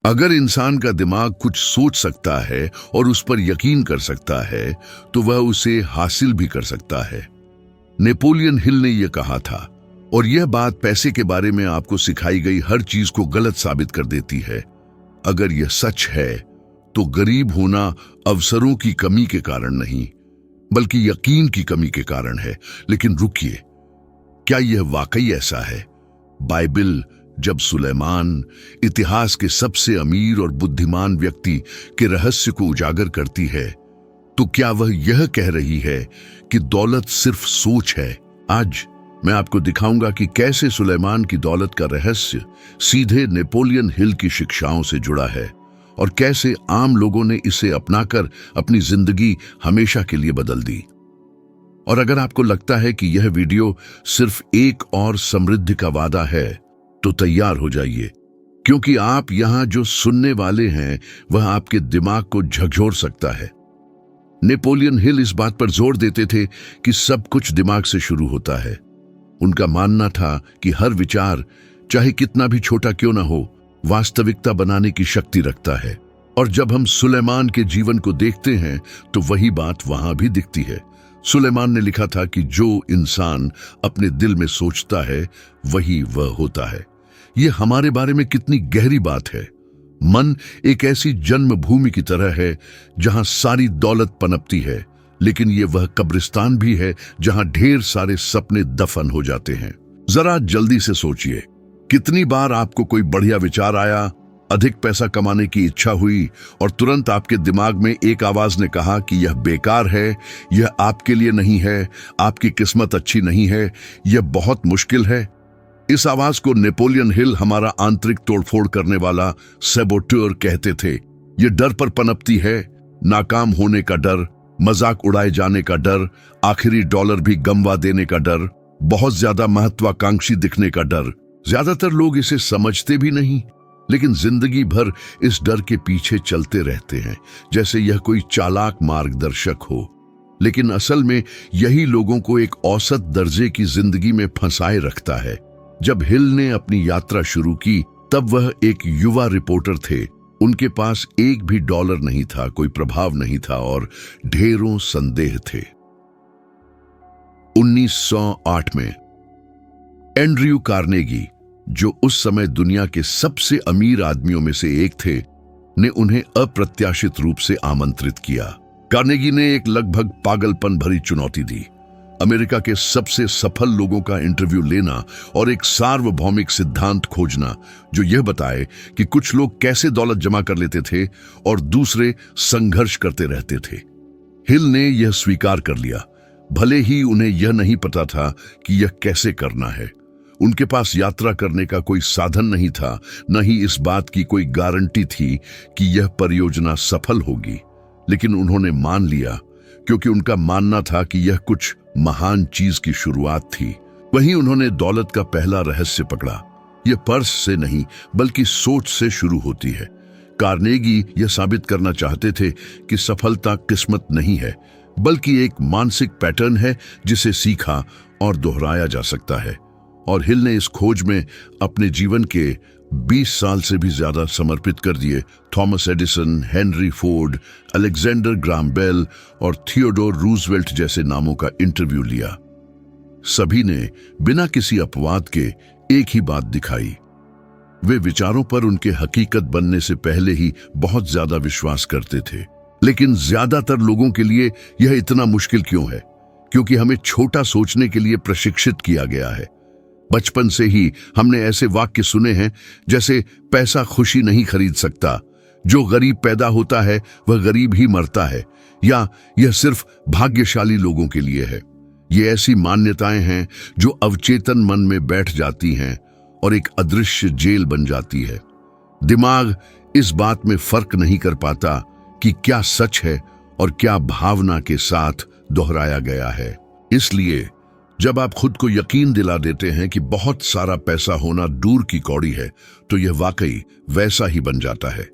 अगर इंसान का दिमाग कुछ सोच सकता है और उस पर यकीन कर सकता है तो वह उसे हासिल भी कर सकता है। नेपोलियन हिल ने यह कहा था, और यह बात पैसे के बारे में आपको सिखाई गई हर चीज को गलत साबित कर देती है। अगर यह सच है तो गरीब होना अवसरों की कमी के कारण नहीं, बल्कि यकीन की कमी के कारण है। लेकिन रुकिए, क्या यह वाकई ऐसा है? बाइबल जब सुलेमान, इतिहास के सबसे अमीर और बुद्धिमान व्यक्ति के रहस्य को उजागर करती है, तो क्या वह यह कह रही है कि दौलत सिर्फ सोच है? आज मैं आपको दिखाऊंगा कि कैसे सुलेमान की दौलत का रहस्य सीधे नेपोलियन हिल की शिक्षाओं से जुड़ा है और कैसे आम लोगों ने इसे अपनाकर अपनी जिंदगी हमेशा के लिए बदल दी। और अगर आपको लगता है कि यह वीडियो सिर्फ एक और समृद्धि का वादा है, तो तैयार हो जाइए, क्योंकि आप यहां जो सुनने वाले हैं वह आपके दिमाग को झकझोर सकता है। नेपोलियन हिल इस बात पर जोर देते थे कि सब कुछ दिमाग से शुरू होता है। उनका मानना था कि हर विचार, चाहे कितना भी छोटा क्यों ना हो, वास्तविकता बनाने की शक्ति रखता है। और जब हम सुलेमान के जीवन को देखते हैं तो वही बात वहां भी दिखती है। सुलेमान ने लिखा था कि जो इंसान अपने दिल में सोचता है वही वह होता है। यह हमारे बारे में कितनी गहरी बात है। मन एक ऐसी जन्मभूमि की तरह है जहां सारी दौलत पनपती है, लेकिन यह वह कब्रिस्तान भी है जहां ढेर सारे सपने दफन हो जाते हैं। जरा जल्दी से सोचिए, कितनी बार आपको कोई बढ़िया विचार आया, अधिक पैसा कमाने की इच्छा हुई और तुरंत आपके दिमाग में एक आवाज ने कहा कि यह बेकार है, यह आपके लिए नहीं है, आपकी किस्मत अच्छी नहीं है, यह बहुत मुश्किल है। इस आवाज को नेपोलियन हिल हमारा आंतरिक तोड़फोड़ करने वाला सेबोटर कहते थे। यह डर पर पनपती है, नाकाम होने का डर, मजाक उड़ाए जाने का डर, आखिरी डॉलर भी गंवा देने का डर, बहुत ज्यादा महत्वाकांक्षी दिखने का डर। ज्यादातर लोग इसे समझते भी नहीं, लेकिन जिंदगी भर इस डर के पीछे चलते रहते हैं, जैसे यह कोई चालाक मार्गदर्शक हो। लेकिन असल में यही लोगों को एक औसत दर्जे की जिंदगी में फंसाए रखता है। जब हिल ने अपनी यात्रा शुरू की तब वह एक युवा रिपोर्टर थे। उनके पास एक भी डॉलर नहीं था, कोई प्रभाव नहीं था और ढेरों संदेह थे। 1908 में एंड्रयू कार्नेगी, जो उस समय दुनिया के सबसे अमीर आदमियों में से एक थे, ने उन्हें अप्रत्याशित रूप से आमंत्रित किया। कार्नेगी ने एक लगभग पागलपन भरी चुनौती दी, अमेरिका के सबसे सफल लोगों का इंटरव्यू लेना और एक सार्वभौमिक सिद्धांत खोजना जो यह बताए कि कुछ लोग कैसे दौलत जमा कर लेते थे और दूसरे संघर्ष करते रहते थे। हिल ने यह स्वीकार कर लिया, भले ही उन्हें यह नहीं पता था कि यह कैसे करना है। उनके पास यात्रा करने का कोई साधन नहीं था, न ही इस बात की कोई गारंटी थी कि यह परियोजना सफल होगी। लेकिन उन्होंने मान लिया, क्योंकि उनका मानना था कि यह कुछ महान चीज की शुरुआत थी। वहीं उन्होंने दौलत का पहला रहस्य पकड़ा। यह पर्स से नहीं, बल्कि सोच से शुरू होती है। कार्नेगी यह साबित करना चाहते थे कि सफलता किस्मत नहीं है, बल्कि एक मानसिक पैटर्न है जिसे सीखा और दोहराया जा सकता है। और हिल ने इस खोज में अपने जीवन के 20 साल से भी ज्यादा समर्पित कर दिए। Thomas Edison, Henry Ford, Alexander Graham Bell और थियोडोर रूजवेल्ट जैसे नामों का इंटरव्यू लिया। सभी ने बिना किसी अपवाद के एक ही बात दिखाई, वे विचारों पर उनके हकीकत बनने से पहले ही बहुत ज्यादा विश्वास करते थे। लेकिन ज्यादातर लोगों के लिए यह इतना मुश्किल क्यों है? क्योंकि हमें छोटा सोचने के लिए प्रशिक्षित किया गया है। बचपन से ही हमने ऐसे वाक्य सुने हैं जैसे पैसा खुशी नहीं खरीद सकता, जो गरीब पैदा होता है वह गरीब ही मरता है, या यह सिर्फ भाग्यशाली लोगों के लिए है। ये ऐसी मान्यताएं हैं जो अवचेतन मन में बैठ जाती हैं और एक अदृश्य जेल बन जाती है। दिमाग इस बात में फर्क नहीं कर पाता कि क्या सच है और क्या भावना के साथ दोहराया गया है। इसलिए जब आप खुद को यकीन दिला देते हैं कि बहुत सारा पैसा होना दूर की कौड़ी है, तो यह वाकई वैसा ही बन जाता है।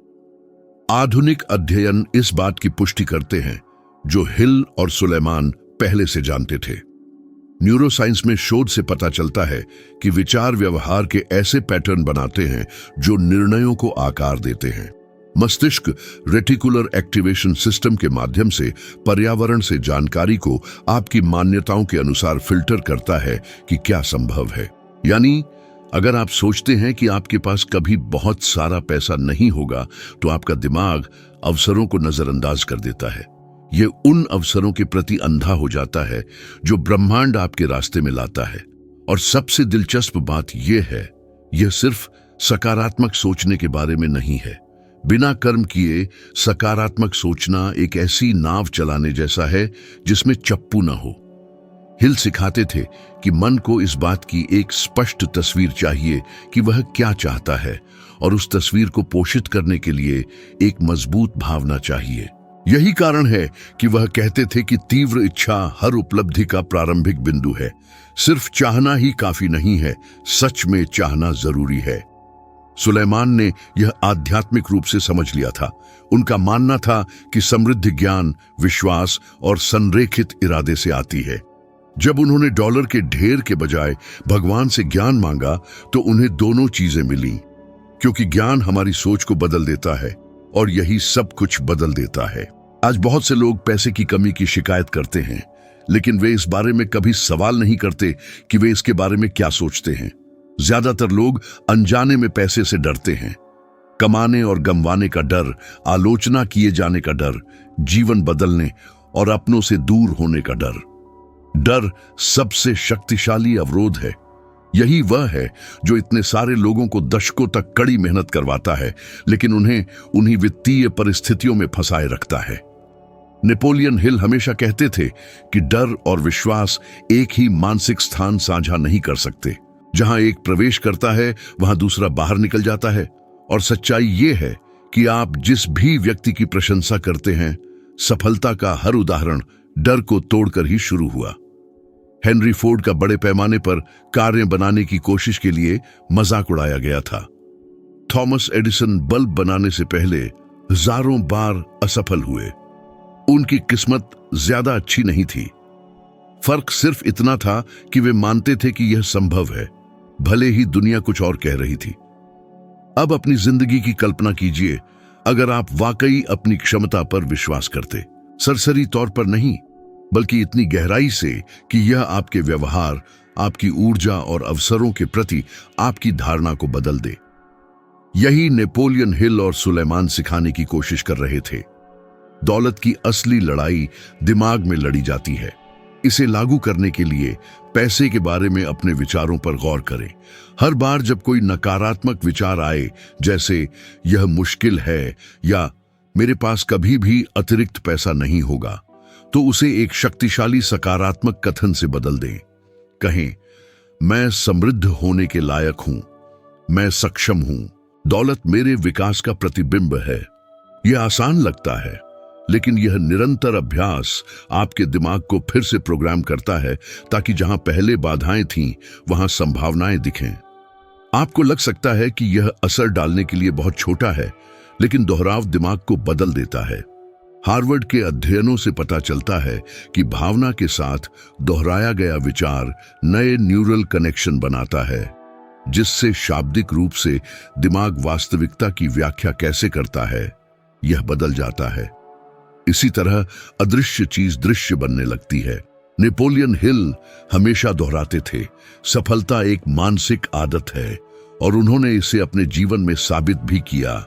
आधुनिक अध्ययन इस बात की पुष्टि करते हैं जो हिल और सुलेमान पहले से जानते थे। न्यूरोसाइंस में शोध से पता चलता है कि विचार व्यवहार के ऐसे पैटर्न बनाते हैं जो निर्णयों को आकार देते हैं। मस्तिष्क रेटिकुलर एक्टिवेशन सिस्टम के माध्यम से पर्यावरण से जानकारी को आपकी मान्यताओं के अनुसार फिल्टर करता है कि क्या संभव है। यानी अगर आप सोचते हैं कि आपके पास कभी बहुत सारा पैसा नहीं होगा, तो आपका दिमाग अवसरों को नजरअंदाज कर देता है। यह उन अवसरों के प्रति अंधा हो जाता है जो ब्रह्मांड आपके रास्ते में लाता है। और सबसे दिलचस्प बात यह है, यह सिर्फ सकारात्मक सोचने के बारे में नहीं है। बिना कर्म किए सकारात्मक सोचना एक ऐसी नाव चलाने जैसा है जिसमें चप्पू न हो। हिल सिखाते थे कि मन को इस बात की एक स्पष्ट तस्वीर चाहिए कि वह क्या चाहता है, और उस तस्वीर को पोषित करने के लिए एक मजबूत भावना चाहिए। यही कारण है कि वह कहते थे कि तीव्र इच्छा हर उपलब्धि का प्रारंभिक बिंदु है। सिर्फ चाहना ही काफी नहीं है, सच में चाहना जरूरी है। सुलेमान ने यह आध्यात्मिक रूप से समझ लिया था। उनका मानना था कि समृद्धि ज्ञान, विश्वास और संरेखित इरादे से आती है। जब उन्होंने डॉलर के ढेर के बजाय भगवान से ज्ञान मांगा, तो उन्हें दोनों चीजें मिली, क्योंकि ज्ञान हमारी सोच को बदल देता है और यही सब कुछ बदल देता है। आज बहुत से लोग पैसे की कमी की शिकायत करते हैं, लेकिन वे इस बारे में कभी सवाल नहीं करते कि वे इसके बारे में क्या सोचते हैं। ज्यादातर लोग अनजाने में पैसे से डरते हैं। कमाने और गंवाने का डर, आलोचना किए जाने का डर, जीवन बदलने और अपनों से दूर होने का डर। डर सबसे शक्तिशाली अवरोध है। यही वह है जो इतने सारे लोगों को दशकों तक कड़ी मेहनत करवाता है, लेकिन उन्हें उन्हीं वित्तीय परिस्थितियों में फंसाए रखता है। नेपोलियन हिल हमेशा कहते थे कि डर और विश्वास एक ही मानसिक स्थान साझा नहीं कर सकते। जहां एक प्रवेश करता है, वहां दूसरा बाहर निकल जाता है। और सच्चाई यह है कि आप जिस भी व्यक्ति की प्रशंसा करते हैं, सफलता का हर उदाहरण डर को तोड़कर ही शुरू हुआ। हेनरी फोर्ड का बड़े पैमाने पर कारें बनाने की कोशिश के लिए मजाक उड़ाया गया था। थॉमस एडिसन बल्ब बनाने से पहले हजारों बार असफल हुए। उनकी किस्मत ज्यादा अच्छी नहीं थी। फर्क सिर्फ इतना था कि वे मानते थे कि यह संभव है, भले ही दुनिया कुछ और कह रही थी। अब अपनी जिंदगी की कल्पना कीजिए, अगर आप वाकई अपनी क्षमता पर विश्वास करते, सरसरी तौर पर नहीं, बल्कि इतनी गहराई से कि यह आपके व्यवहार, आपकी ऊर्जा और अवसरों के प्रति आपकी धारणा को बदल दे। यही नेपोलियन हिल और सुलेमान सिखाने की कोशिश कर रहे थे। दौलत की असली लड़ाई दिमाग में लड़ी जाती है। इसे लागू करने के लिए पैसे के बारे में अपने विचारों पर गौर करें। हर बार जब कोई नकारात्मक विचार आए, जैसे यह मुश्किल है या मेरे पास कभी भी अतिरिक्त पैसा नहीं होगा, तो उसे एक शक्तिशाली सकारात्मक कथन से बदल दें। कहें, मैं समृद्ध होने के लायक हूं, मैं सक्षम हूं, दौलत मेरे विकास का प्रतिबिंब है। यह आसान लगता है, लेकिन यह निरंतर अभ्यास आपके दिमाग को फिर से प्रोग्राम करता है, ताकि जहां पहले बाधाएं थीं, वहां संभावनाएं दिखें। आपको लग सकता है कि यह असर डालने के लिए बहुत छोटा है, लेकिन दोहराव दिमाग को बदल देता है। हार्वर्ड के अध्ययनों से पता चलता है कि भावना के साथ दोहराया गया विचार नए न्यूरल कनेक्शन बनाता है, जिससे शाब्दिक रूप से दिमाग वास्तविकता की व्याख्या कैसे करता है, यह बदल जाता है। इसी तरह अदृश्य चीज दृश्य बनने लगती है। नेपोलियन हिल हमेशा दोहराते थे, सफलता एक मानसिक आदत है, और उन्होंने इसे अपने जीवन में साबित भी किया।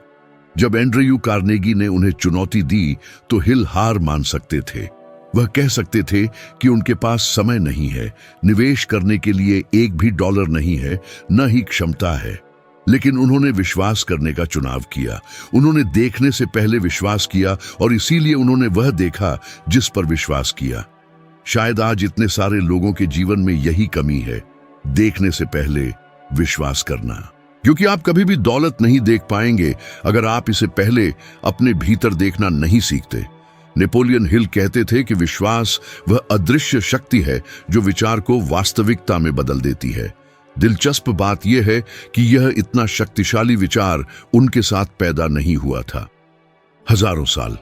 जब एंड्रयू कार्नेगी ने उन्हें चुनौती दी, तो हिल हार मान सकते थे। वह कह सकते थे कि उनके पास समय नहीं है, निवेश करने के लिए एक भी डॉलर नहीं है, न ही क्षमता है। लेकिन उन्होंने विश्वास करने का चुनाव किया। उन्होंने देखने से पहले विश्वास किया, और इसीलिए उन्होंने वह देखा जिस पर विश्वास किया। शायद आज इतने सारे लोगों के जीवन में यही कमी है, देखने से पहले विश्वास करना। क्योंकि आप कभी भी दौलत नहीं देख पाएंगे अगर आप इसे पहले अपने भीतर देखना नहीं सीखते। नेपोलियन हिल कहते थे कि विश्वास वह अदृश्य शक्ति है जो विचार को वास्तविकता में बदल देती है। दिलचस्प बात यह है कि यह इतना शक्तिशाली विचार उनके साथ पैदा नहीं हुआ था। हजारों साल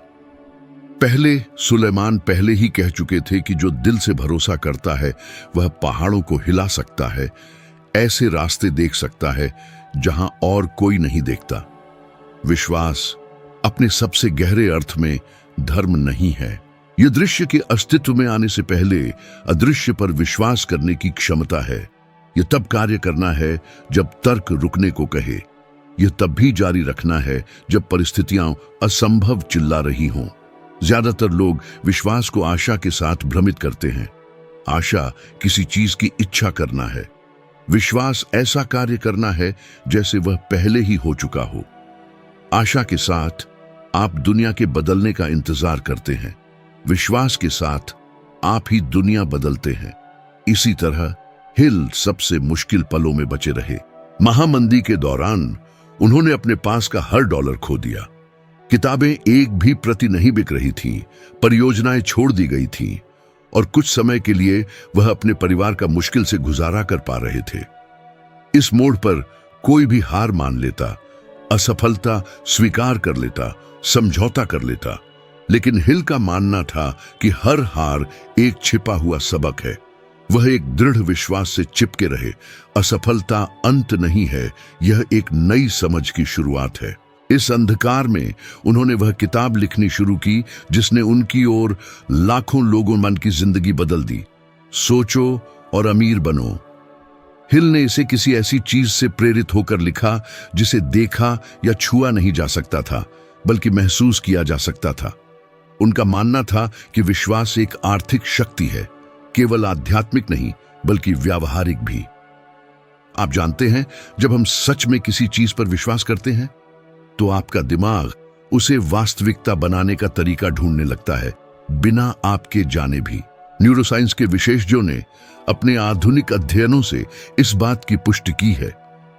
पहले सुलेमान पहले ही कह चुके थे कि जो दिल से भरोसा करता है वह पहाड़ों को हिला सकता है, ऐसे रास्ते देख सकता है जहां और कोई नहीं देखता। विश्वास अपने सबसे गहरे अर्थ में धर्म नहीं है। यह दृश्य के अस्तित्व में आने से पहले अदृश्य पर विश्वास करने की क्षमता है। यह तब कार्य करना है जब तर्क रुकने को कहे। यह तब भी जारी रखना है जब परिस्थितियां असंभव चिल्ला रही हों। ज्यादातर लोग विश्वास को आशा के साथ भ्रमित करते हैं। आशा किसी चीज की इच्छा करना है। विश्वास ऐसा कार्य करना है जैसे वह पहले ही हो चुका हो। आशा के साथ आप दुनिया के बदलने का इंतजार करते हैं। विश्वास के साथ आप ही दुनिया बदलते हैं। इसी तरह हिल सबसे मुश्किल पलों में बचे रहे। महामंदी के दौरान उन्होंने अपने पास का हर डॉलर खो दिया। किताबें एक भी प्रति नहीं बिक रही थीं, परियोजनाएं छोड़ दी गई थीं और कुछ समय के लिए वह अपने परिवार का मुश्किल से गुजारा कर पा रहे थे। इस मोड़ पर कोई भी हार मान लेता, असफलता स्वीकार कर लेता, समझौता कर लेता, लेकिन हिल का मानना था कि हर हार एक छिपा हुआ सबक है। वह एक दृढ़ विश्वास से चिपके रहे। असफलता अंत नहीं है, यह एक नई समझ की शुरुआत है। इस अंधकार में उन्होंने वह किताब लिखनी शुरू की जिसने उनकी और लाखों लोगों मन की जिंदगी बदल दी। सोचो और अमीर बनो। हिल ने इसे किसी ऐसी चीज से प्रेरित होकर लिखा जिसे देखा या छुआ नहीं जा सकता था, बल्कि महसूस किया जा सकता था। उनका मानना था कि विश्वास एक आर्थिक शक्ति है, केवल आध्यात्मिक नहीं बल्कि व्यावहारिक भी। आप जानते हैं, जब हम सच में किसी चीज पर विश्वास करते हैं तो आपका दिमाग उसे वास्तविकता बनाने का तरीका ढूंढने लगता है, बिना आपके जाने भी। न्यूरोसाइंस के विशेषज्ञों ने अपने आधुनिक अध्ययनों से इस बात की पुष्टि की है।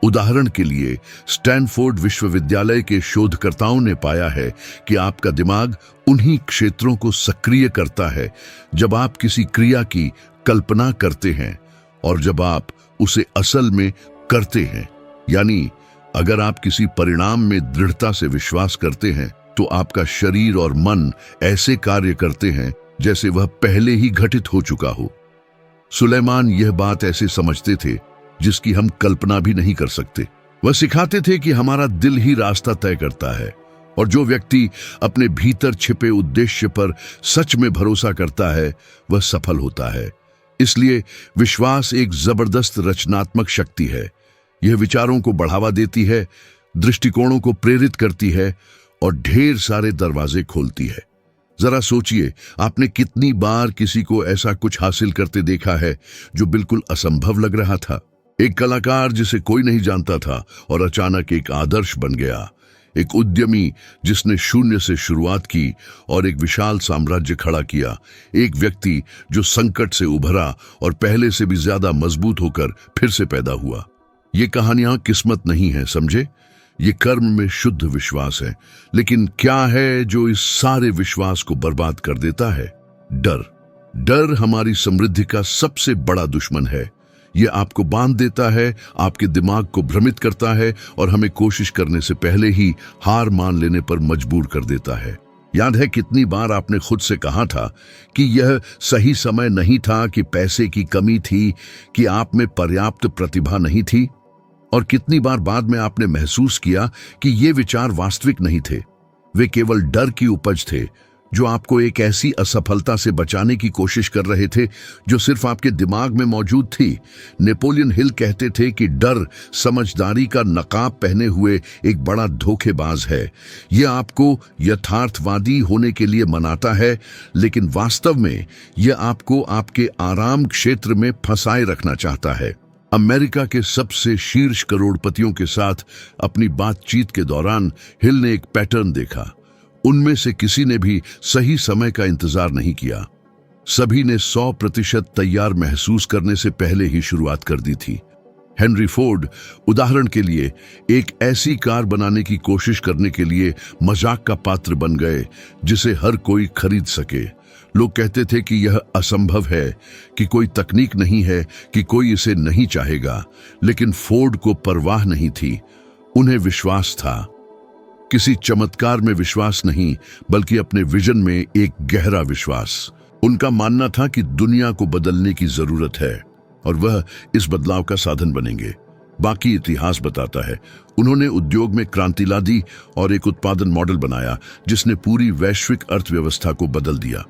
उदाहरण के लिए स्टैनफोर्ड विश्वविद्यालय के शोधकर्ताओं ने पाया है कि आपका दिमाग उन्हीं क्षेत्रों को सक्रिय करता है जब आप किसी क्रिया की कल्पना करते हैं और जब आप उसे असल में करते हैं। यानी अगर आप किसी परिणाम में दृढ़ता से विश्वास करते हैं तो आपका शरीर और मन ऐसे कार्य करते हैं जैसे वह पहले ही घटित हो चुका हो। सुलेमान यह बात ऐसे समझते थे जिसकी हम कल्पना भी नहीं कर सकते। वह सिखाते थे कि हमारा दिल ही रास्ता तय करता है और जो व्यक्ति अपने भीतर छिपे उद्देश्य पर सच में भरोसा करता है वह सफल होता है। इसलिए विश्वास एक जबरदस्त रचनात्मक शक्ति है। यह विचारों को बढ़ावा देती है, दृष्टिकोणों को प्रेरित करती है और ढेर सारे दरवाजे खोलती है। जरा सोचिए, आपने कितनी बार किसी को ऐसा कुछ हासिल करते देखा है जो बिल्कुल असंभव लग रहा था। एक कलाकार जिसे कोई नहीं जानता था और अचानक एक आदर्श बन गया। एक उद्यमी जिसने शून्य से शुरुआत की और एक विशाल साम्राज्य खड़ा किया। एक व्यक्ति जो संकट से उभरा और पहले से भी ज्यादा मजबूत होकर फिर से पैदा हुआ। ये कहानियां किस्मत नहीं है, समझे, ये कर्म में शुद्ध विश्वास है। लेकिन क्या है जो इस सारे विश्वास को बर्बाद कर देता है? डर। डर हमारी समृद्धि का सबसे बड़ा दुश्मन है। यह आपको बांध देता है, आपके दिमाग को भ्रमित करता है और हमें कोशिश करने से पहले ही हार मान लेने पर मजबूर कर देता है। याद है कितनी बार आपने खुद से कहा था कि यह सही समय नहीं था, कि पैसे की कमी थी, कि आप में पर्याप्त प्रतिभा नहीं थी? और कितनी बार बाद में आपने महसूस किया कि ये विचार वास्तविक नहीं थे, वे केवल डर की उपज थे जो आपको एक ऐसी असफलता से बचाने की कोशिश कर रहे थे जो सिर्फ आपके दिमाग में मौजूद थी। नेपोलियन हिल कहते थे कि डर समझदारी का नकाब पहने हुए एक बड़ा धोखेबाज है। यह आपको यथार्थवादी होने के लिए मनाता है, लेकिन वास्तव में यह आपको आपके आराम क्षेत्र में फंसाए रखना चाहता है। अमेरिका के सबसे शीर्ष करोड़पतियों के साथ अपनी बातचीत के दौरान हिल ने एक पैटर्न देखा। उनमें से किसी ने भी सही समय का इंतजार नहीं किया। सभी ने 100% तैयार महसूस करने से पहले ही शुरुआत कर दी थी। हेनरी फोर्ड उदाहरण के लिए एक ऐसी कार बनाने की कोशिश करने के लिए मजाक का पात्र बन गए जिसे हर कोई खरीद सके। लोग कहते थे कि यह असंभव है, कि कोई तकनीक नहीं है, कि कोई इसे नहीं चाहेगा। लेकिन फोर्ड को परवाह नहीं थी, उन्हें विश्वास था। किसी चमत्कार में विश्वास नहीं, बल्कि अपने विजन में एक गहरा विश्वास। उनका मानना था कि दुनिया को बदलने की जरूरत है और वह इस बदलाव का साधन बनेंगे। बाकी इतिहास बताता है। उन्होंने उद्योग में क्रांति ला दी और एक उत्पादन मॉडल बनाया जिसने पूरी वैश्विक अर्थव्यवस्था को बदल दिया।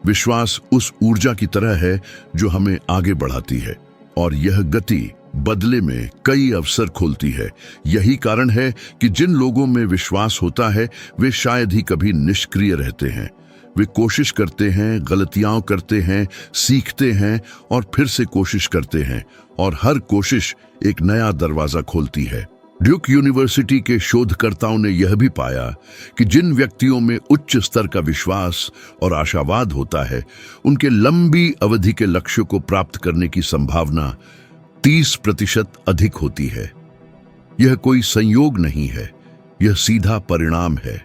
विश्वास उस ऊर्जा की तरह है जो हमें आगे बढ़ाती है और यह गति बदले में कई अवसर खोलती है। यही कारण है कि जिन लोगों में विश्वास होता है वे शायद ही कभी निष्क्रिय रहते हैं। वे कोशिश करते हैं, गलतियां करते हैं, सीखते हैं और फिर से कोशिश करते हैं और हर कोशिश एक नया दरवाजा खोलती है। ड्यूक यूनिवर्सिटी के शोधकर्ताओं ने यह भी पाया कि जिन व्यक्तियों में उच्च स्तर का विश्वास और आशावाद होता है, उनके लंबी अवधि के लक्ष्य को प्राप्त करने की संभावना 30% अधिक होती है। यह कोई संयोग नहीं है, यह सीधा परिणाम है,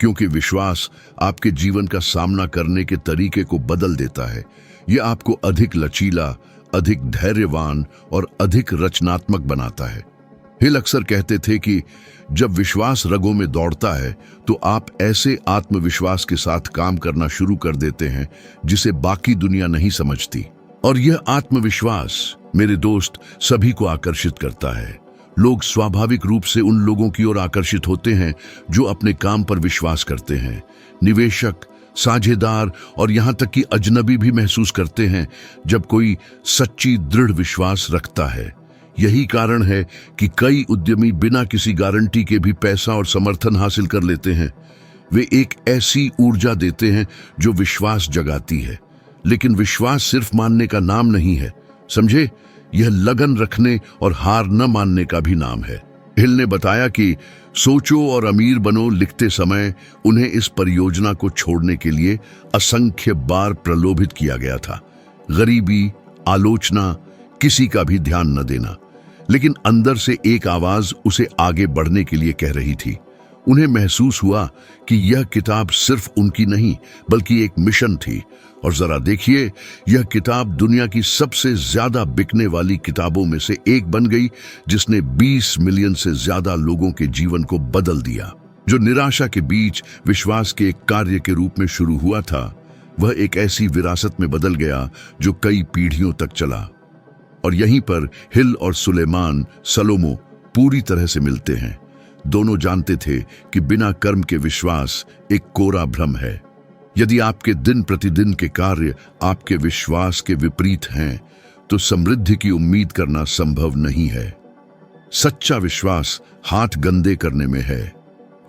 क्योंकि विश्वास आपके जीवन का सामना करने के तरीके को बदल देता है। यह आपको अधिक लचीला, अधिक धैर्यवान और अधिक रचनात्मक बनाता है। हिल अक्सर कहते थे कि जब विश्वास रगों में दौड़ता है तो आप ऐसे आत्मविश्वास के साथ काम करना शुरू कर देते हैं जिसे बाकी दुनिया नहीं समझती। और यह आत्मविश्वास, मेरे दोस्त, सभी को आकर्षित करता है। लोग स्वाभाविक रूप से उन लोगों की ओर आकर्षित होते हैं जो अपने काम पर विश्वास करते हैं। निवेशक, साझेदार और यहां तक कि अजनबी भी महसूस करते हैं जब कोई सच्ची दृढ़ विश्वास रखता है। यही कारण है कि कई उद्यमी बिना किसी गारंटी के भी पैसा और समर्थन हासिल कर लेते हैं। वे एक ऐसी ऊर्जा देते हैं जो विश्वास जगाती है। लेकिन विश्वास सिर्फ मानने का नाम नहीं है, समझे? यह लगन रखने और हार न मानने का भी नाम है। हिल ने बताया कि सोचो और अमीर बनो लिखते समय उन्हें इस परियोजना को छोड़ने के लिए असंख्य बार प्रलोभित किया गया था। गरीबी, आलोचना, किसी का भी ध्यान न देना, लेकिन अंदर से एक आवाज उसे आगे बढ़ने के लिए कह रही थी। उन्हें महसूस हुआ कि यह किताब सिर्फ उनकी नहीं बल्कि एक मिशन थी। और जरा देखिए, यह किताब दुनिया की सबसे ज्यादा बिकने वाली किताबों में से एक बन गई, जिसने 20 मिलियन से ज्यादा लोगों के जीवन को बदल दिया। जो निराशा के बीच विश्वास के एक कार्य के रूप में शुरू हुआ था, वह एक ऐसी विरासत में बदल गया जो कई पीढ़ियों तक चला। और यहीं पर हिल और सुलेमान सलोमो पूरी तरह से मिलते हैं। दोनों जानते थे कि बिना कर्म के विश्वास एक कोरा भ्रम है। यदि आपके दिन प्रतिदिन के कार्य आपके विश्वास के विपरीत हैं, तो समृद्धि की उम्मीद करना संभव नहीं है। सच्चा विश्वास हाथ गंदे करने में है।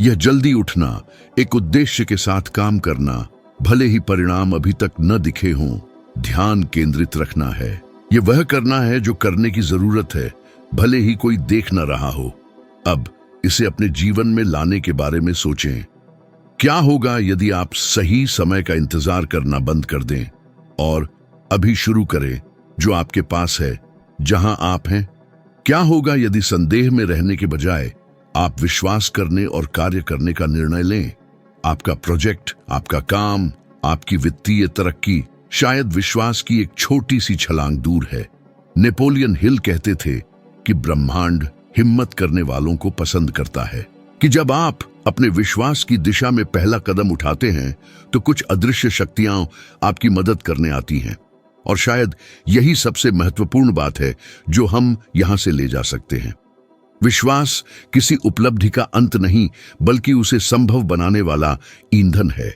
यह जल्दी उठना, एक उद्देश्य के साथ काम करना, भले ही परिणाम अभी तक न दिखे हों, ध्यान केंद्रित रखना है। यह वह करना है जो करने की जरूरत है, भले ही कोई देख न रहा हो। अब इसे अपने जीवन में लाने के बारे में सोचें। क्या होगा यदि आप सही समय का इंतजार करना बंद कर दें और अभी शुरू करें जो आपके पास है, जहां आप हैं? क्या होगा यदि संदेह में रहने के बजाय आप विश्वास करने और कार्य करने का निर्णय लें? आपका प्रोजेक्ट, आपका काम, आपकी वित्तीय तरक्की शायद विश्वास की एक छोटी सी छलांग दूर है। नेपोलियन हिल कहते थे कि ब्रह्मांड हिम्मत करने वालों को पसंद करता है, कि जब आप अपने विश्वास की दिशा में पहला कदम उठाते हैं तो कुछ अदृश्य शक्तियां आपकी मदद करने आती हैं। और शायद यही सबसे महत्वपूर्ण बात है जो हम यहां से ले जा सकते हैं। विश्वास किसी उपलब्धि का अंत नहीं, बल्कि उसे संभव बनाने वाला ईंधन है।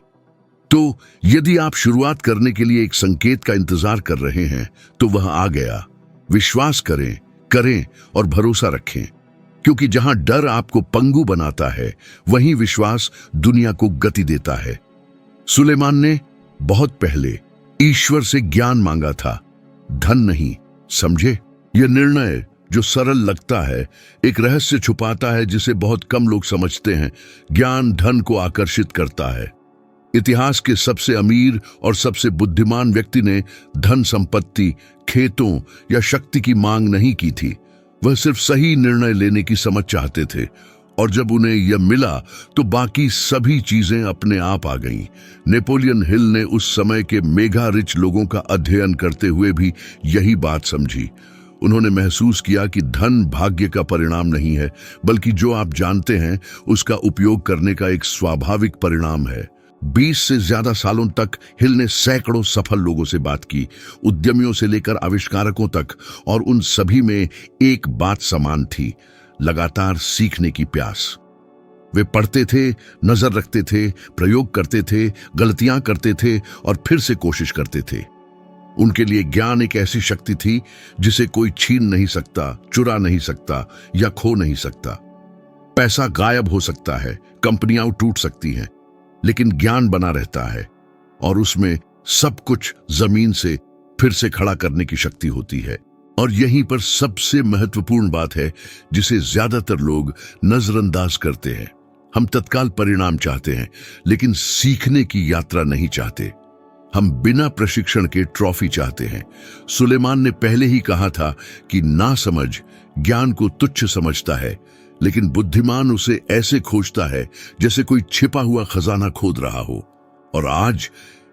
तो यदि आप शुरुआत करने के लिए एक संकेत का इंतजार कर रहे हैं, तो वह आ गया। विश्वास करें और भरोसा रखें, क्योंकि जहां डर आपको पंगु बनाता है, वहीं विश्वास दुनिया को गति देता है। सुलेमान ने बहुत पहले ईश्वर से ज्ञान मांगा था, धन नहीं, समझे? यह निर्णय जो सरल लगता है, एक रहस्य छुपाता है जिसे बहुत कम लोग समझते हैं। ज्ञान धन को आकर्षित करता है। इतिहास के सबसे अमीर और सबसे बुद्धिमान व्यक्ति ने धन संपत्ति, खेतों या शक्ति की मांग नहीं की थी। वह सिर्फ सही निर्णय लेने की समझ चाहते थे, और जब उन्हें यह मिला तो बाकी सभी चीजें अपने आप आ गईं। नेपोलियन हिल ने उस समय के मेगा रिच लोगों का अध्ययन करते हुए भी यही बात समझी। उन्होंने महसूस किया कि धन भाग्य का परिणाम नहीं है, बल्कि जो आप जानते हैं उसका उपयोग करने का एक स्वाभाविक परिणाम है। 20 से ज्यादा सालों तक हिल ने सैकड़ों सफल लोगों से बात की, उद्यमियों से लेकर आविष्कारकों तक, और उन सभी में एक बात समान थी, लगातार सीखने की प्यास। वे पढ़ते थे, नजर रखते थे, प्रयोग करते थे, गलतियां करते थे और फिर से कोशिश करते थे। उनके लिए ज्ञान एक ऐसी शक्ति थी जिसे कोई छीन नहीं सकता, चुरा नहीं सकता या खो नहीं सकता। पैसा गायब हो सकता है, कंपनियां टूट सकती हैं, लेकिन ज्ञान बना रहता है और उसमें सब कुछ जमीन से फिर से खड़ा करने की शक्ति होती है। और यहीं पर सबसे महत्वपूर्ण बात है जिसे ज्यादातर लोग नजरअंदाज करते हैं। हम तत्काल परिणाम चाहते हैं, लेकिन सीखने की यात्रा नहीं चाहते। हम बिना प्रशिक्षण के ट्रॉफी चाहते हैं। सुलेमान ने पहले ही कहा था कि नासमझ ज्ञान को तुच्छ समझता है, लेकिन बुद्धिमान उसे ऐसे खोजता है जैसे कोई छिपा हुआ खजाना खोद रहा हो। और आज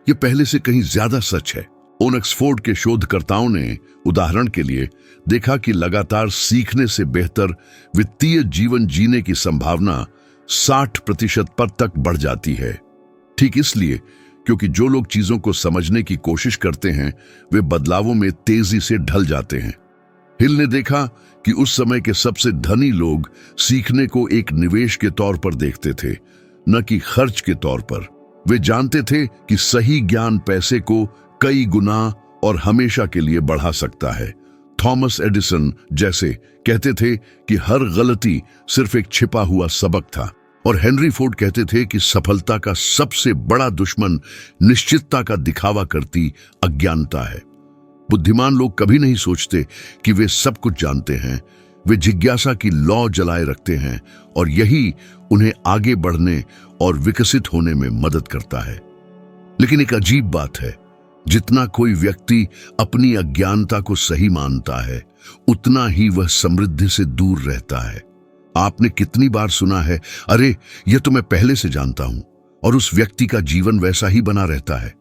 ये पहले से कहीं ज्यादा सच है। ऑक्सफोर्ड के शोधकर्ताओं ने उदाहरण के लिए देखा कि लगातार सीखने से बेहतर वित्तीय जीवन जीने की संभावना 60% पर तक बढ़ जाती है। ठीक इसलिए क्योंकि जो लोग चीजों को समझने की कोशिश करते हैं वे बदलावों में तेजी से ढल जाते हैं। हिल ने देखा कि उस समय के सबसे धनी लोग सीखने को एक निवेश के तौर पर देखते थे, न कि खर्च के तौर पर। वे जानते थे कि सही ज्ञान पैसे को कई गुना और हमेशा के लिए बढ़ा सकता है। थॉमस एडिसन जैसे कहते थे कि हर गलती सिर्फ एक छिपा हुआ सबक था, और हेनरी फोर्ड कहते थे कि सफलता का सबसे बड़ा दुश्मन निश्चितता का दिखावा करती अज्ञानता है। बुद्धिमान लोग कभी नहीं सोचते कि वे सब कुछ जानते हैं। वे जिज्ञासा की लौ जलाए रखते हैं, और यही उन्हें आगे बढ़ने और विकसित होने में मदद करता है। लेकिन एक अजीब बात है, जितना कोई व्यक्ति अपनी अज्ञानता को सही मानता है, उतना ही वह समृद्धि से दूर रहता है। आपने कितनी बार सुना है, अरे यह तो मैं पहले से जानता हूं, और उस व्यक्ति का जीवन वैसा ही बना रहता है।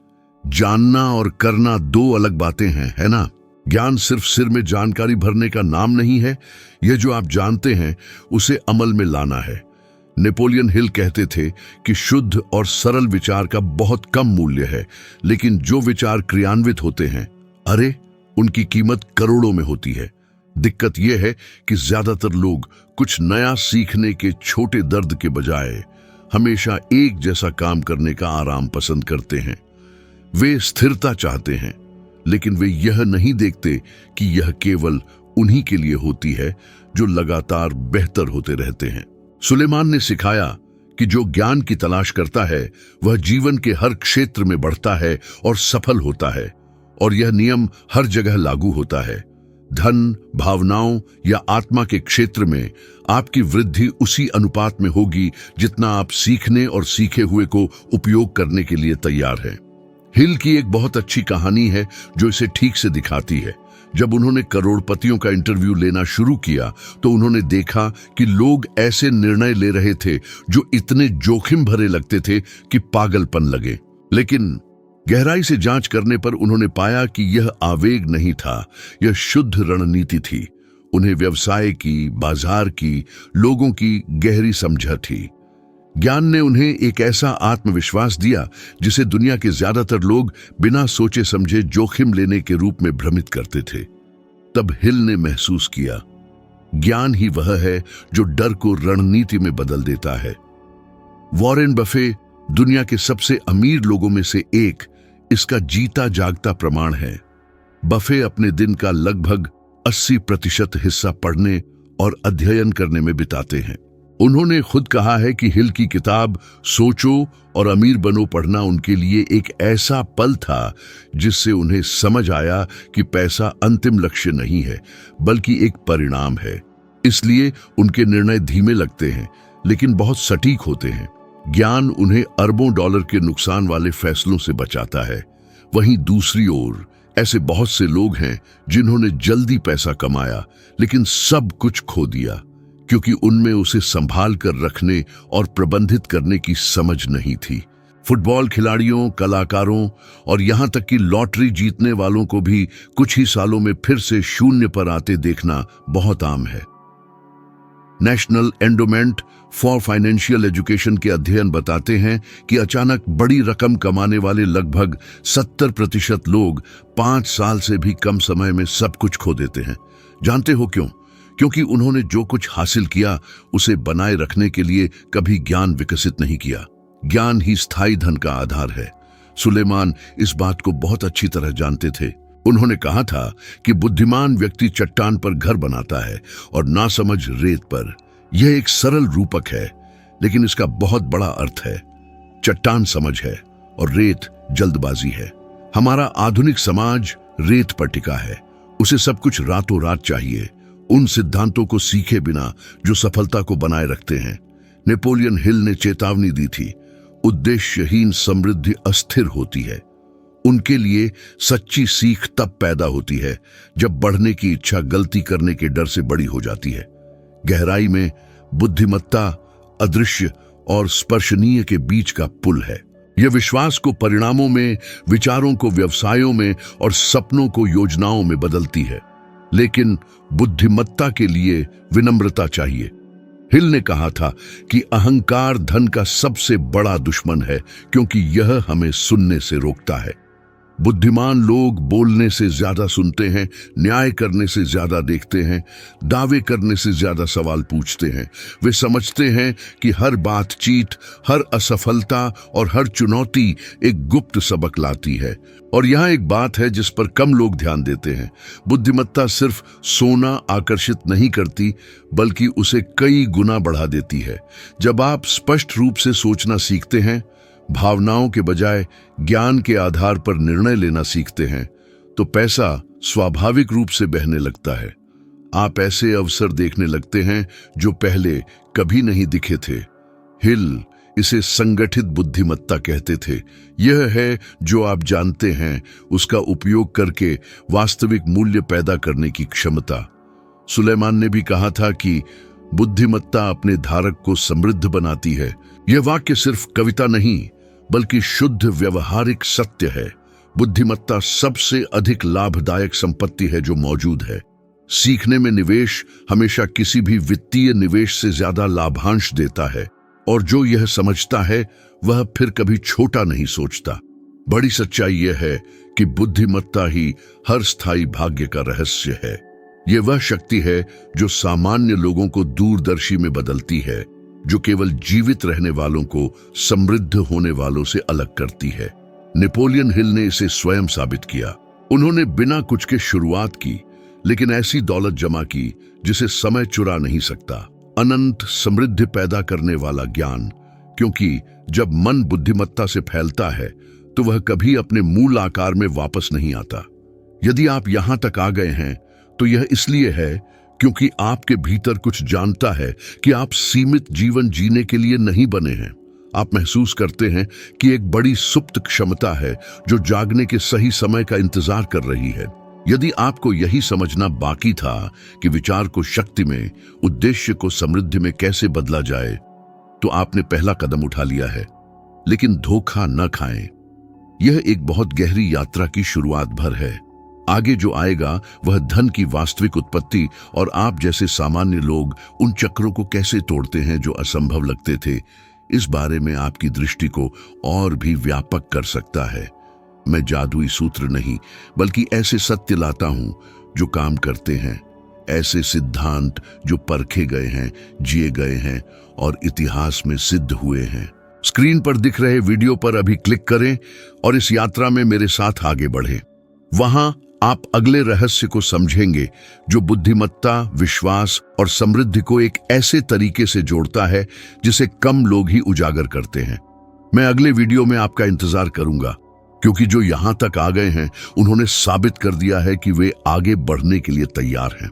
जानना और करना दो अलग बातें हैं, है ना? ज्ञान सिर्फ सिर में जानकारी भरने का नाम नहीं है। यह जो आप जानते हैं उसे अमल में लाना है। नेपोलियन हिल कहते थे कि शुद्ध और सरल विचार का बहुत कम मूल्य है, लेकिन जो विचार क्रियान्वित होते हैं, अरे उनकी कीमत करोड़ों में होती है। दिक्कत यह है कि ज्यादातर लोग कुछ नया सीखने के छोटे दर्द के बजाय हमेशा एक जैसा काम करने का आराम पसंद करते हैं। वे स्थिरता चाहते हैं, लेकिन वे यह नहीं देखते कि यह केवल उन्हीं के लिए होती है जो लगातार बेहतर होते रहते हैं। सुलेमान ने सिखाया कि जो ज्ञान की तलाश करता है वह जीवन के हर क्षेत्र में बढ़ता है और सफल होता है, और यह नियम हर जगह लागू होता है। धन, भावनाओं या आत्मा के क्षेत्र में आपकी वृद्धि उसी अनुपात में होगी जितना आप सीखने और सीखे हुए को उपयोग करने के लिए तैयार हैं। हिल की एक बहुत अच्छी कहानी है जो इसे ठीक से दिखाती है। जब उन्होंने करोड़पतियों का इंटरव्यू लेना शुरू किया तो उन्होंने देखा कि लोग ऐसे निर्णय ले रहे थे जो इतने जोखिम भरे लगते थे कि पागलपन लगे। लेकिन गहराई से जांच करने पर उन्होंने पाया कि यह आवेग नहीं था, यह शुद्ध रणनीति थी। उन्हें व्यवसाय की, बाजार की, लोगों की गहरी समझ थी। ज्ञान ने उन्हें एक ऐसा आत्मविश्वास दिया जिसे दुनिया के ज्यादातर लोग बिना सोचे समझे जोखिम लेने के रूप में भ्रमित करते थे। तब हिल ने महसूस किया, ज्ञान ही वह है जो डर को रणनीति में बदल देता है। वॉरेन बफे दुनिया के सबसे अमीर लोगों में से एक इसका जीता जागता प्रमाण है। बफे अपने दिन का लगभग 80% हिस्सा पढ़ने और अध्ययन करने में बिताते हैं। उन्होंने खुद कहा है कि हिल की किताब सोचो और अमीर बनो पढ़ना उनके लिए एक ऐसा पल था जिससे उन्हें समझ आया कि पैसा अंतिम लक्ष्य नहीं है, बल्कि एक परिणाम है। इसलिए उनके निर्णय धीमे लगते हैं, लेकिन बहुत सटीक होते हैं। ज्ञान उन्हें अरबों डॉलर के नुकसान वाले फैसलों से बचाता है। वहीं दूसरी ओर ऐसे बहुत से लोग हैं जिन्होंने जल्दी पैसा कमाया, लेकिन सब कुछ खो दिया, क्योंकि उनमें उसे संभाल कर रखने और प्रबंधित करने की समझ नहीं थी। फुटबॉल खिलाड़ियों, कलाकारों और यहां तक कि लॉटरी जीतने वालों को भी कुछ ही सालों में फिर से शून्य पर आते देखना बहुत आम है। National endowment for financial education के अध्ययन बताते हैं कि अचानक बड़ी रकम कमाने वाले लगभग 70% लोग 5 साल से भी कम समय में सब कुछ खो देते हैं। जानते हो क्यों? क्योंकि उन्होंने जो कुछ हासिल किया उसे बनाए रखने के लिए कभी ज्ञान विकसित नहीं किया। ज्ञान ही स्थायी धन का आधार है। सुलेमान इस बात को बहुत अच्छी तरह जानते थे। उन्होंने कहा था कि बुद्धिमान व्यक्ति चट्टान पर घर बनाता है और नासमझ रेत पर। यह एक सरल रूपक है, लेकिन इसका बहुत बड़ा अर्थ है। चट्टान समझ है और रेत जल्दबाजी है। हमारा आधुनिक समाज रेत पर टिका है। उसे सब कुछ रातों रात चाहिए, उन सिद्धांतों को सीखे बिना जो सफलता को बनाए रखते हैं। नेपोलियन हिल ने चेतावनी दी थी, उद्देश्यहीन समृद्धि अस्थिर होती है। उनके लिए सच्ची सीख तब पैदा होती है जब बढ़ने की इच्छा गलती करने के डर से बड़ी हो जाती है। गहराई में बुद्धिमत्ता अदृश्य और स्पर्शनीय के बीच का पुल है। यह विश्वास को परिणामों में, विचारों को व्यवसायों में और सपनों को योजनाओं में बदलती है। लेकिन बुद्धिमत्ता के लिए विनम्रता चाहिए। हिल ने कहा था कि अहंकार धन का सबसे बड़ा दुश्मन है, क्योंकि यह हमें सुनने से रोकता है। बुद्धिमान लोग बोलने से ज्यादा सुनते हैं, न्याय करने से ज्यादा देखते हैं, दावे करने से ज्यादा सवाल पूछते हैं। वे समझते हैं कि हर बातचीत, हर असफलता और हर चुनौती एक गुप्त सबक लाती है। और यहाँ एक बात है जिस पर कम लोग ध्यान देते हैं। बुद्धिमत्ता सिर्फ सोना आकर्षित नहीं करती, बल्कि उसे कई गुना बढ़ा देती है। जब आप स्पष्ट रूप से सोचना सीखते हैं, भावनाओं के बजाय ज्ञान के आधार पर निर्णय लेना सीखते हैं, तो पैसा स्वाभाविक रूप से बहने लगता है। आप ऐसे अवसर देखने लगते हैं जो पहले कभी नहीं दिखे थे। हिल इसे संगठित बुद्धिमत्ता कहते थे। यह है जो आप जानते हैं उसका उपयोग करके वास्तविक मूल्य पैदा करने की क्षमता। सुलेमान ने भी कहा था कि बुद्धिमत्ता अपने धारक को समृद्ध बनाती है। यह वाक्य सिर्फ कविता नहीं, बल्कि शुद्ध व्यवहारिक सत्य है। बुद्धिमत्ता सबसे अधिक लाभदायक संपत्ति है जो मौजूद है। सीखने में निवेश हमेशा किसी भी वित्तीय निवेश से ज्यादा लाभांश देता है, और जो यह समझता है वह फिर कभी छोटा नहीं सोचता। बड़ी सच्चाई यह है कि बुद्धिमत्ता ही हर स्थायी भाग्य का रहस्य है। यह वह शक्ति है जो सामान्य लोगों को दूरदर्शी में बदलती है, जो केवल जीवित रहने वालों को समृद्ध होने वालों से अलग करती है। नेपोलियन हिल ने इसे स्वयं साबित किया। उन्होंने बिना कुछ के शुरुआत की, लेकिन ऐसी दौलत जमा की जिसे समय चुरा नहीं सकता। अनंत समृद्धि पैदा करने वाला ज्ञान, क्योंकि जब मन बुद्धिमत्ता से फैलता है तो वह कभी अपने मूल आकार में वापस नहीं आता। यदि आप यहां तक आ गए हैं तो यह इसलिए है क्योंकि आपके भीतर कुछ जानता है कि आप सीमित जीवन जीने के लिए नहीं बने हैं। आप महसूस करते हैं कि एक बड़ी सुप्त क्षमता है जो जागने के सही समय का इंतजार कर रही है। यदि आपको यही समझना बाकी था कि विचार को शक्ति में, उद्देश्य को समृद्धि में कैसे बदला जाए, तो आपने पहला कदम उठा लिया है। लेकिन धोखा न खाएं। यह एक बहुत गहरी यात्रा की शुरुआत भर है। आगे जो आएगा वह धन की वास्तविक उत्पत्ति और आप जैसे सामान्य लोग उन चक्रों को कैसे तोड़ते हैं जो असंभव लगते थे, इस बारे में आपकी दृष्टि को और भी व्यापक कर सकता है। मैं जादुई सूत्र नहीं, बल्कि ऐसे सत्य लाता हूं जो काम करते हैं, ऐसे सिद्धांत जो परखे गए हैं, जिए गए हैं और इतिहास में सिद्ध हुए हैं। स्क्रीन पर दिख रहे वीडियो पर अभी क्लिक करें और इस यात्रा में मेरे साथ आगे बढ़ें। वहां आप अगले रहस्य को समझेंगे जो बुद्धिमत्ता, विश्वास और समृद्धि को एक ऐसे तरीके से जोड़ता है जिसे कम लोग ही उजागर करते हैं। मैं अगले वीडियो में आपका इंतजार करूंगा, क्योंकि जो यहां तक आ गए हैं उन्होंने साबित कर दिया है कि वे आगे बढ़ने के लिए तैयार हैं।